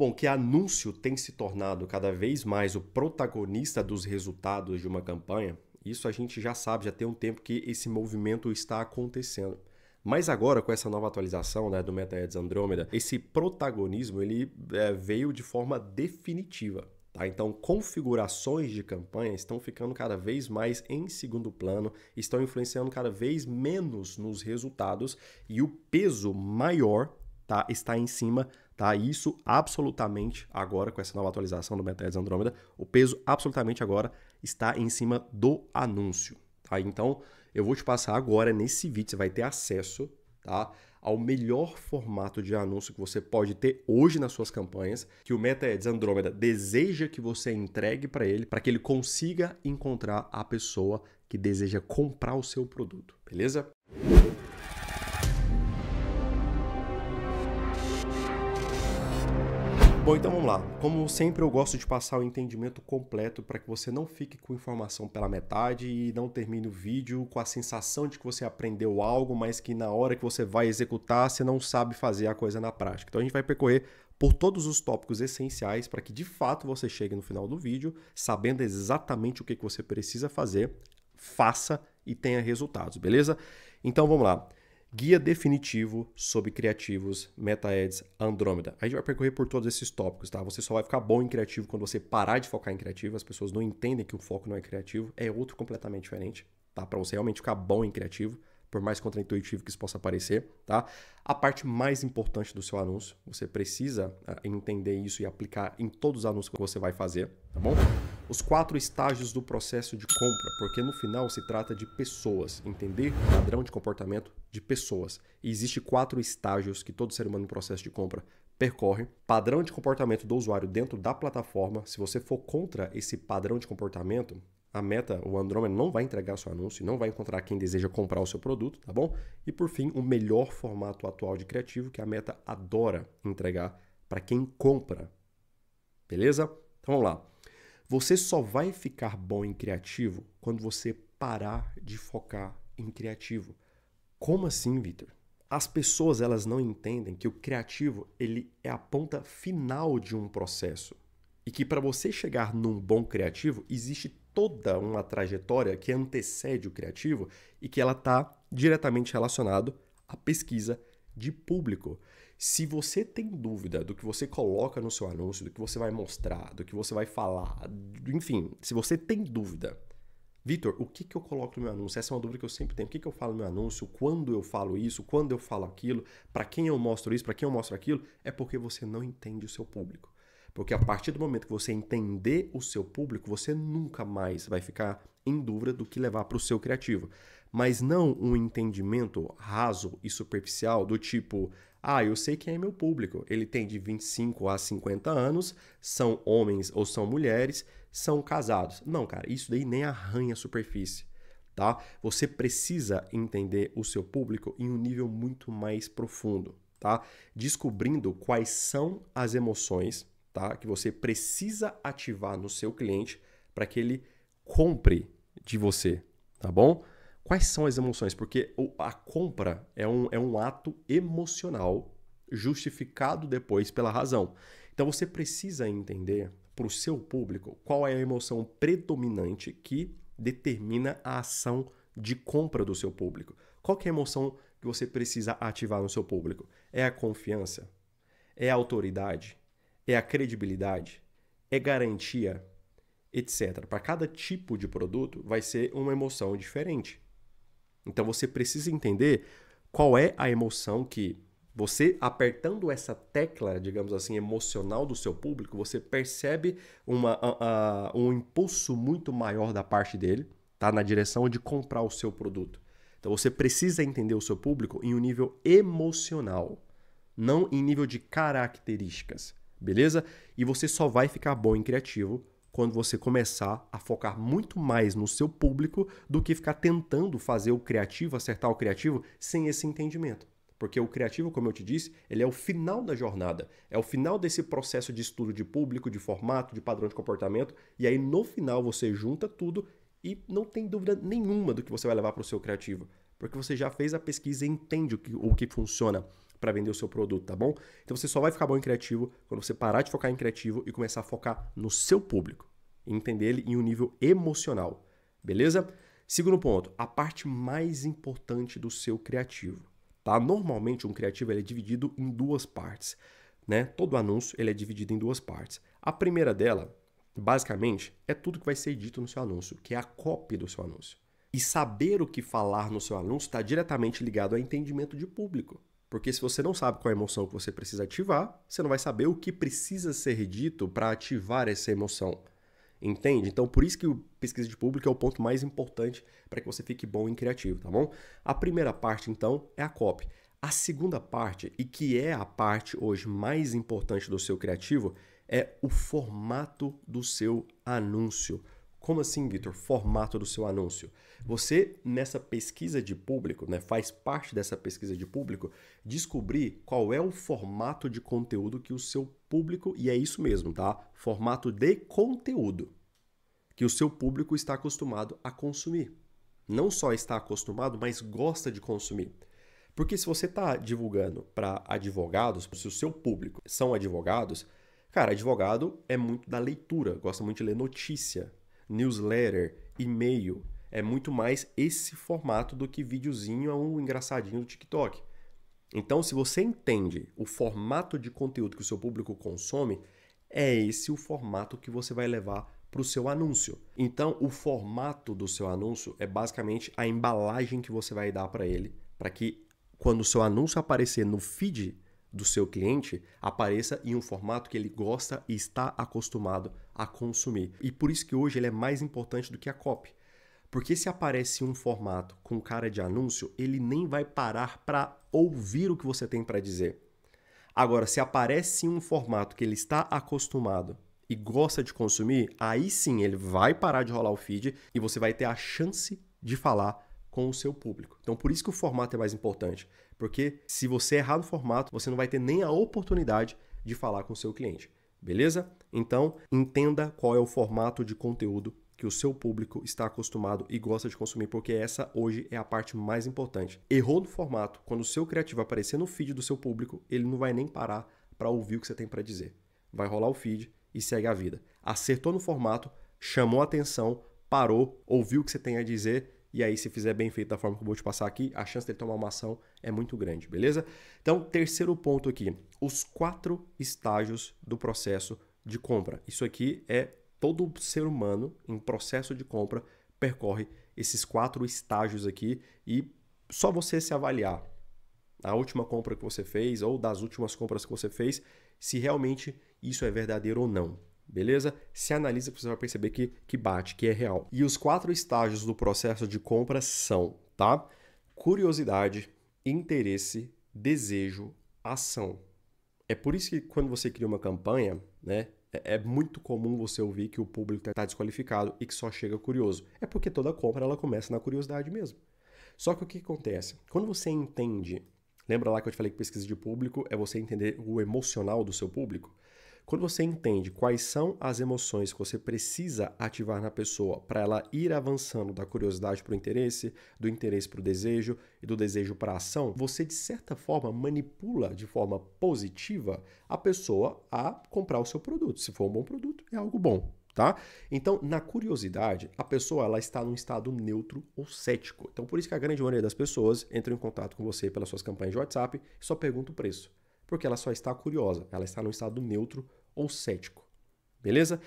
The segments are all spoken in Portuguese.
Bom, que anúncio tem se tornado cada vez mais o protagonista dos resultados de uma campanha, isso a gente já sabe, já tem um tempo que esse movimento está acontecendo. Mas agora, com essa nova atualização, né, do Meta Ads Andromeda, esse protagonismo ele veio de forma definitiva. Tá? Então, configurações de campanha estão ficando cada vez mais em segundo plano, estão influenciando cada vez menos nos resultados e o peso maior, tá, está em cima. Tá? Isso absolutamente agora, com essa nova atualização do Meta Ads Andromeda, o peso absolutamente agora está em cima do anúncio. Tá? Então, eu vou te passar agora nesse vídeo, você vai ter acesso, tá, ao melhor formato de anúncio que você pode ter hoje nas suas campanhas, que o Meta Ads Andromeda deseja que você entregue para ele, para que ele consiga encontrar a pessoa que deseja comprar o seu produto, beleza? Bom, então vamos lá. Como sempre, eu gosto de passar o entendimento completo para que você não fique com informação pela metade e não termine o vídeo com a sensação de que você aprendeu algo, mas que na hora que você vai executar, você não sabe fazer a coisa na prática. Então a gente vai percorrer por todos os tópicos essenciais para que de fato você chegue no final do vídeo sabendo exatamente o que você precisa fazer, faça e tenha resultados, beleza? Então vamos lá. Guia definitivo sobre criativos Meta Ads Andromeda. A gente vai percorrer por todos esses tópicos, tá? Você só vai ficar bom em criativo quando você parar de focar em criativo. As pessoas não entendem que o foco não é criativo, é outro completamente diferente, tá? Para você realmente ficar bom em criativo, por mais contraintuitivo que isso possa parecer, tá? A parte mais importante do seu anúncio, você precisa entender isso e aplicar em todos os anúncios que você vai fazer, tá bom? Os 4 estágios do processo de compra, porque no final se trata de pessoas, entender o padrão de comportamento de pessoas. E existe 4 estágios que todo ser humano em processo de compra percorre. Padrão de comportamento do usuário dentro da plataforma. Se você for contra esse padrão de comportamento, a Meta, o Andromeda, não vai entregar seu anúncio, não vai encontrar quem deseja comprar o seu produto, tá bom? E por fim, o melhor formato atual de criativo que a Meta adora entregar para quem compra. Beleza? Então vamos lá. Você só vai ficar bom em criativo quando você parar de focar em criativo. Como assim, Vitor? As pessoas elas não entendem que o criativo ele é a ponta final de um processo. E que para você chegar num bom criativo, existe toda uma trajetória que antecede o criativo e que ela está diretamente relacionada à pesquisa de público. Se você tem dúvida do que você coloca no seu anúncio, do que você vai mostrar, do que você vai falar, enfim, se você tem dúvida, Vitor, o que eu coloco no meu anúncio? Essa é uma dúvida que eu sempre tenho. O que eu falo no meu anúncio? Quando eu falo isso? Quando eu falo aquilo? Para quem eu mostro isso? Para quem eu mostro aquilo? É porque você não entende o seu público. Porque a partir do momento que você entender o seu público, você nunca mais vai ficar em dúvida do que levar para o seu criativo. Mas não um entendimento raso e superficial do tipo, eu sei quem é meu público. Ele tem de 25 a 50 anos, são homens ou são mulheres, são casados. Não, cara, isso daí nem arranha a superfície. Tá? Você precisa entender o seu público em um nível muito mais profundo. Tá? Descobrindo quais são as emoções, tá, que você precisa ativar no seu cliente para que ele compre de você, tá bom? Quais são as emoções? Porque a compra é um ato emocional justificado depois pela razão. Então você precisa entender para o seu público qual é a emoção predominante que determina a ação de compra do seu público. Qual que é a emoção que você precisa ativar no seu público? É a confiança? É a autoridade? É a credibilidade? É garantia? Etc. Para cada tipo de produto vai ser uma emoção diferente. Então você precisa entender qual é a emoção que você, apertando essa tecla, digamos assim, emocional do seu público, você percebe um impulso muito maior da parte dele, tá, na direção de comprar o seu produto. Então você precisa entender o seu público em um nível emocional, não em nível de características, beleza? E você só vai ficar bom em criativo quando você começar a focar muito mais no seu público do que ficar tentando fazer o criativo, acertar o criativo, sem esse entendimento. Porque o criativo, como eu te disse, ele é o final da jornada. É o final desse processo de estudo de público, de formato, de padrão de comportamento. E aí, no final, você junta tudo e não tem dúvida nenhuma do que você vai levar para o seu criativo. Porque você já fez a pesquisa e entende o que funciona para vender o seu produto, tá bom? Então você só vai ficar bom em criativo quando você parar de focar em criativo e começar a focar no seu público, e entender ele em um nível emocional, beleza? Segundo ponto, a parte mais importante do seu criativo, tá? Normalmente um criativo ele é dividido em duas partes, né? Todo anúncio ele é dividido em duas partes. A primeira dela, basicamente, é tudo que vai ser dito no seu anúncio, que é a copy do seu anúncio. E saber o que falar no seu anúncio está diretamente ligado ao entendimento de público. Porque se você não sabe qual é a emoção que você precisa ativar, você não vai saber o que precisa ser dito para ativar essa emoção. Entende? Então, por isso que o pesquisa de público é o ponto mais importante para que você fique bom em criativo, tá bom? A primeira parte, então, é a copy. A segunda parte, e que é a parte hoje mais importante do seu criativo, é o formato do seu anúncio. Como assim, Vitor? Formato do seu anúncio. Você, nessa pesquisa de público, né, faz parte dessa pesquisa de público, descobrir qual é o formato de conteúdo que o seu público, e é isso mesmo, tá? Formato de conteúdo que o seu público está acostumado a consumir. Não só está acostumado, mas gosta de consumir. Porque se você está divulgando para advogados, se o seu público são advogados, cara, advogado é muito da leitura, gosta muito de ler notícia, newsletter, e-mail. É muito mais esse formato do que videozinho ou um engraçadinho do TikTok. Então, se você entende o formato de conteúdo que o seu público consome, é esse o formato que você vai levar para o seu anúncio. Então, o formato do seu anúncio é basicamente a embalagem que você vai dar para ele, para que quando o seu anúncio aparecer no feed do seu cliente, apareça em um formato que ele gosta e está acostumado a consumir. E por isso que hoje ele é mais importante do que a copy. Porque se aparece um formato com cara de anúncio, ele nem vai parar para ouvir o que você tem para dizer. Agora, se aparece um formato que ele está acostumado e gosta de consumir, aí sim ele vai parar de rolar o feed e você vai ter a chance de falar com o seu público. Então, por isso que o formato é mais importante. Porque se você errar no formato, você não vai ter nem a oportunidade de falar com o seu cliente. Beleza? Então, entenda qual é o formato de conteúdo que o seu público está acostumado e gosta de consumir, porque essa hoje é a parte mais importante. Errou no formato, quando o seu criativo aparecer no feed do seu público, ele não vai nem parar para ouvir o que você tem para dizer. Vai rolar o feed e segue a vida. Acertou no formato, chamou a atenção, parou, ouviu o que você tem a dizer, e aí se fizer bem feito da forma que eu vou te passar aqui, a chance dele tomar uma ação é muito grande, beleza? Então, terceiro ponto aqui, os 4 estágios do processo de compra. Isso aqui é todo ser humano em processo de compra percorre esses 4 estágios aqui e só você se avaliar a última compra que você fez ou das últimas compras que você fez, se realmente isso é verdadeiro ou não. Beleza? Se analisa que você vai perceber que bate, que é real. E os 4 estágios do processo de compra são, tá? Curiosidade, interesse, desejo, ação. É por isso que quando você cria uma campanha, né, é muito comum você ouvir que o público está desqualificado e que só chega curioso. É porque toda compra ela começa na curiosidade mesmo. Só que o que acontece? Quando você entende, lembra lá que eu te falei que pesquisa de público é você entender o emocional do seu público? Quando você entende quais são as emoções que você precisa ativar na pessoa para ela ir avançando da curiosidade para o interesse, do interesse para o desejo e do desejo para a ação, você de certa forma manipula de forma positiva a pessoa a comprar o seu produto. Se for um bom produto, é algo bom, tá? Então, na curiosidade, a pessoa ela está num estado neutro ou cético. Então, por isso que a grande maioria das pessoas entram em contato com você pelas suas campanhas de WhatsApp e só pergunta o preço. Porque ela só está curiosa, ela está num estado neutro ou cético, beleza?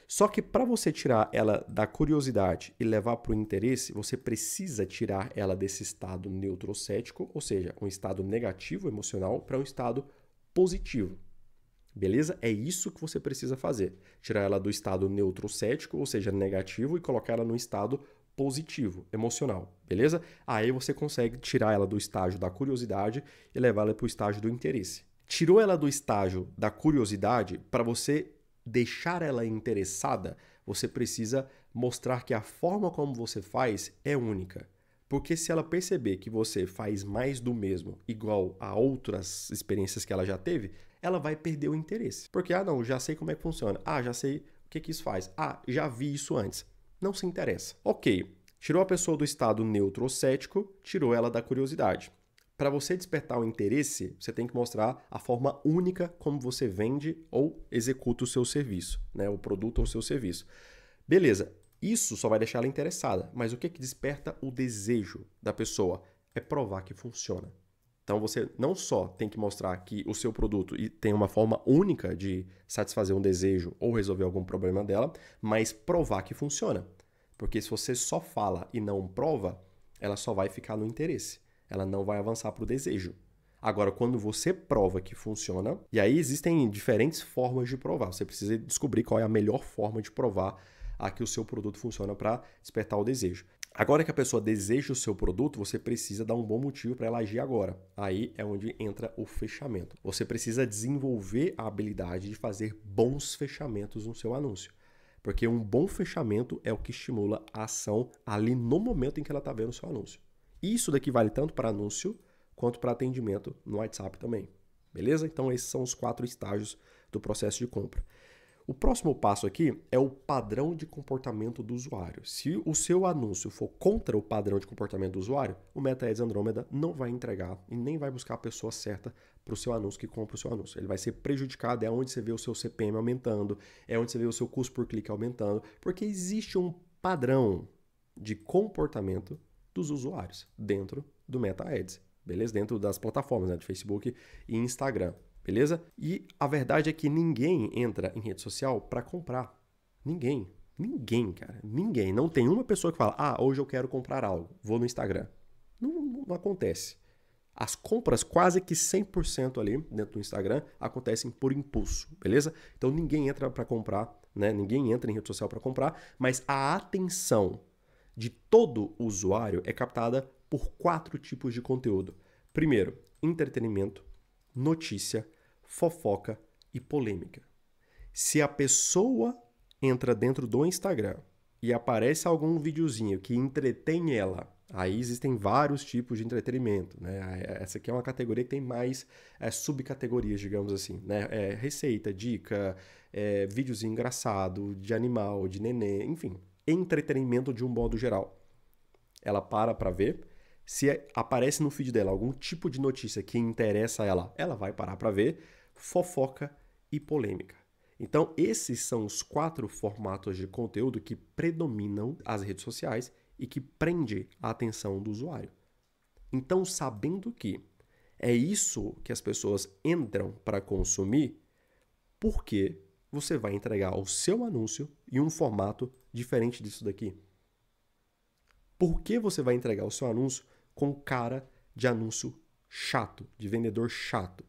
Só que para você tirar ela da curiosidade e levar para o interesse, você precisa tirar ela desse estado neutro ou cético, ou seja, um estado negativo emocional para um estado positivo, beleza? É isso que você precisa fazer, tirar ela do estado neutro ou cético, ou seja, negativo, e colocar ela no estado positivo, emocional, beleza? Aí você consegue tirar ela do estágio da curiosidade e levar ela para o estágio do interesse. Tirou ela do estágio da curiosidade, para você deixar ela interessada, você precisa mostrar que a forma como você faz é única. Porque se ela perceber que você faz mais do mesmo, igual a outras experiências que ela já teve, ela vai perder o interesse. Porque, não, já sei como é que funciona. Já sei o que isso faz. Já vi isso antes. Não se interessa. Ok, tirou a pessoa do estado neutro ou cético, tirou ela da curiosidade. Para você despertar o interesse, você tem que mostrar a forma única como você vende ou executa o seu serviço, né? O produto ou o seu serviço. Beleza, isso só vai deixar ela interessada, mas o que desperta o desejo da pessoa? É provar que funciona. Então você não só tem que mostrar que o seu produto tem uma forma única de satisfazer um desejo ou resolver algum problema dela, mas provar que funciona. Porque se você só fala e não prova, ela só vai ficar no interesse. Ela não vai avançar para o desejo. Agora, quando você prova que funciona, e aí existem diferentes formas de provar. Você precisa descobrir qual é a melhor forma de provar que o seu produto funciona para despertar o desejo. Agora que a pessoa deseja o seu produto, você precisa dar um bom motivo para ela agir agora. Aí é onde entra o fechamento. Você precisa desenvolver a habilidade de fazer bons fechamentos no seu anúncio. Porque um bom fechamento é o que estimula a ação ali no momento em que ela está vendo o seu anúncio. Isso daqui vale tanto para anúncio quanto para atendimento no WhatsApp também. Beleza? Então esses são os 4 estágios do processo de compra. O próximo passo aqui é o padrão de comportamento do usuário. Se o seu anúncio for contra o padrão de comportamento do usuário, o Meta Ads Andromeda não vai entregar e nem vai buscar a pessoa certa para o seu anúncio que compra o seu anúncio. Ele vai ser prejudicado, é onde você vê o seu CPM aumentando, é onde você vê o seu custo por clique aumentando, porque existe um padrão de comportamento dos usuários dentro do Meta Ads, beleza? Dentro das plataformas, né, de Facebook e Instagram. Beleza? E a verdade é que ninguém entra em rede social para comprar. Ninguém. Ninguém, cara. Ninguém. Não tem uma pessoa que fala, hoje eu quero comprar algo. Vou no Instagram. Não acontece. As compras quase que 100% ali dentro do Instagram acontecem por impulso, beleza? Então ninguém entra para comprar, né? Ninguém entra em rede social para comprar, mas a atenção de todo usuário é captada por 4 tipos de conteúdo. Primeiro, entretenimento, notícia, fofoca e polêmica. Se a pessoa entra dentro do Instagram e aparece algum videozinho que entretém ela, aí existem vários tipos de entretenimento, né? Essa aqui é uma categoria que tem mais subcategorias, digamos assim, né? Receita, dica, videozinho engraçado, de animal, de nenê, enfim, entretenimento de um modo geral. Ela para ver. Se aparece no feed dela algum tipo de notícia que interessa a ela, ela vai parar para ver, fofoca e polêmica. Então, esses são os 4 formatos de conteúdo que predominam as redes sociais e que prende a atenção do usuário. Então, sabendo que é isso que as pessoas entram para consumir, por que você vai entregar o seu anúncio em um formato diferente disso daqui? Por que você vai entregar o seu anúncio com cara de anúncio chato, de vendedor chato?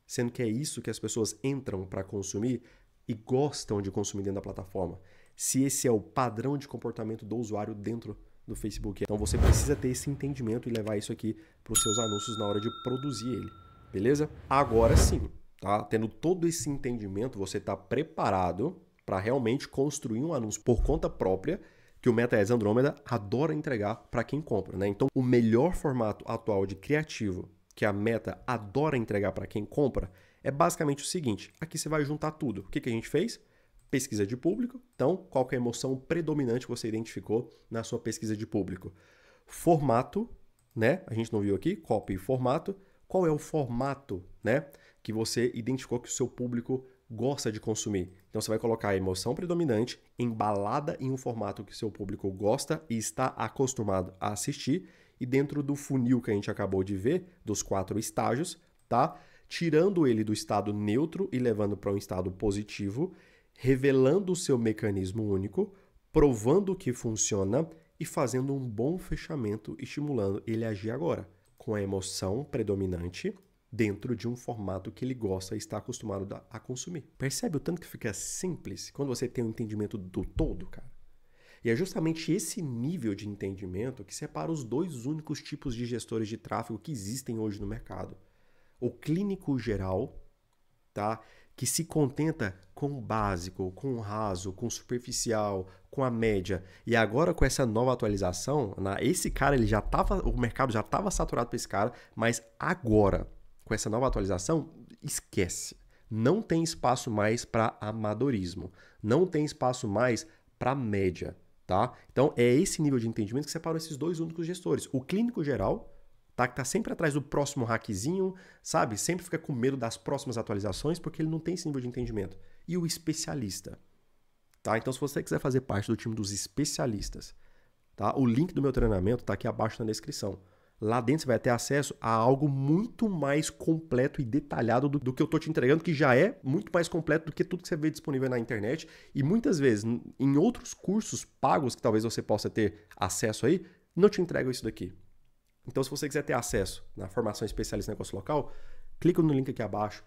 Sendo que é isso que as pessoas entram para consumir e gostam de consumir dentro da plataforma. Se esse é o padrão de comportamento do usuário dentro do Facebook. Então você precisa ter esse entendimento e levar isso aqui para os seus anúncios na hora de produzir ele. Beleza? Agora sim, tá? Tendo todo esse entendimento, você está preparado para realmente construir um anúncio por conta própria que o Meta Ads Andromeda adora entregar para quem compra, né? Então, o melhor formato atual de criativo que a Meta adora entregar para quem compra é basicamente o seguinte. Aqui você vai juntar tudo. O que a gente fez? Pesquisa de público. Então, qual que é a emoção predominante que você identificou na sua pesquisa de público? Formato, né? A gente não viu aqui, copy e formato. Qual é o formato, né, que você identificou que o seu público gosta de consumir? Então você vai colocar a emoção predominante embalada em um formato que seu público gosta e está acostumado a assistir, e dentro do funil que a gente acabou de ver, dos 4 estágios, tá? Tirando ele do estado neutro e levando para um estado positivo, revelando o seu mecanismo único, provando que funciona e fazendo um bom fechamento, estimulando ele a agir agora, com a emoção predominante dentro de um formato que ele gosta e está acostumado a consumir. Percebe o tanto que fica simples quando você tem um entendimento do todo, cara? E é justamente esse nível de entendimento que separa os 2 únicos tipos de gestores de tráfego que existem hoje no mercado. O clínico geral, tá? Que se contenta com o básico, com o raso, com o superficial, com a média. E agora com essa nova atualização, esse cara, o mercado já estava saturado para esse cara, mas agora, com essa nova atualização, esquece. Não tem espaço mais para amadorismo. Não tem espaço mais para média, tá? Então, é esse nível de entendimento que separa esses 2 únicos gestores. O clínico geral, tá? Que tá sempre atrás do próximo hackzinho, sabe? Sempre fica com medo das próximas atualizações porque ele não tem esse nível de entendimento. E o especialista, tá? Então, se você quiser fazer parte do time dos especialistas, tá? O link do meu treinamento tá aqui abaixo na descrição. Lá dentro você vai ter acesso a algo muito mais completo e detalhado do que eu tô te entregando, que já é muito mais completo do que tudo que você vê disponível na internet. E muitas vezes, em outros cursos pagos que talvez você possa ter acesso aí, não te entregam isso daqui. Então, se você quiser ter acesso na formação especialista em negócio local, clica no link aqui abaixo,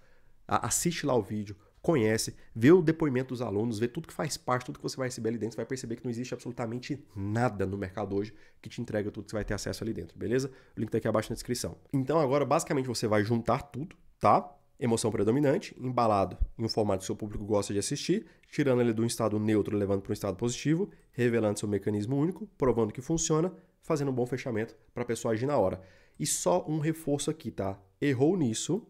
assiste lá o vídeo, conhece, vê o depoimento dos alunos, vê tudo que faz parte, tudo que você vai receber ali dentro, você vai perceber que não existe absolutamente nada no mercado hoje que te entrega tudo que você vai ter acesso ali dentro, beleza? O link tá aqui abaixo na descrição. Então agora, basicamente, você vai juntar tudo, tá? Emoção predominante, embalado em um formato que seu público gosta de assistir, tirando ele de um estado neutro, levando para um estado positivo, revelando seu mecanismo único, provando que funciona, fazendo um bom fechamento para a pessoa agir na hora. E só um reforço aqui, tá? Errou nisso,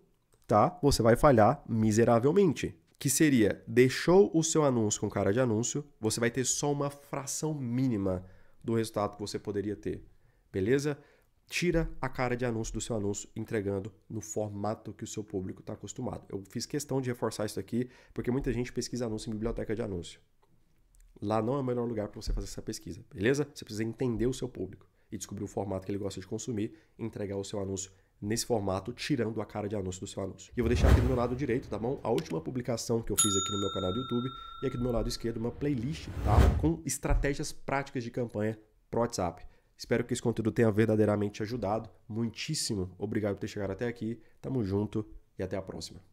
tá? Você vai falhar miseravelmente. Que seria, deixou o seu anúncio com cara de anúncio, você vai ter só uma fração mínima do resultado que você poderia ter. Beleza? Tira a cara de anúncio do seu anúncio, entregando no formato que o seu público está acostumado. Eu fiz questão de reforçar isso aqui, porque muita gente pesquisa anúncio em biblioteca de anúncio. Lá não é o melhor lugar para você fazer essa pesquisa, beleza? Você precisa entender o seu público e descobrir o formato que ele gosta de consumir e entregar o seu anúncio nesse formato, tirando a cara de anúncio do seu anúncio. E eu vou deixar aqui do meu lado direito, tá bom? A última publicação que eu fiz aqui no meu canal do YouTube e aqui do meu lado esquerdo uma playlist, tá? Com estratégias práticas de campanha pro WhatsApp. Espero que esse conteúdo tenha verdadeiramente te ajudado. Muitíssimo obrigado por ter chegado até aqui. Tamo junto e até a próxima.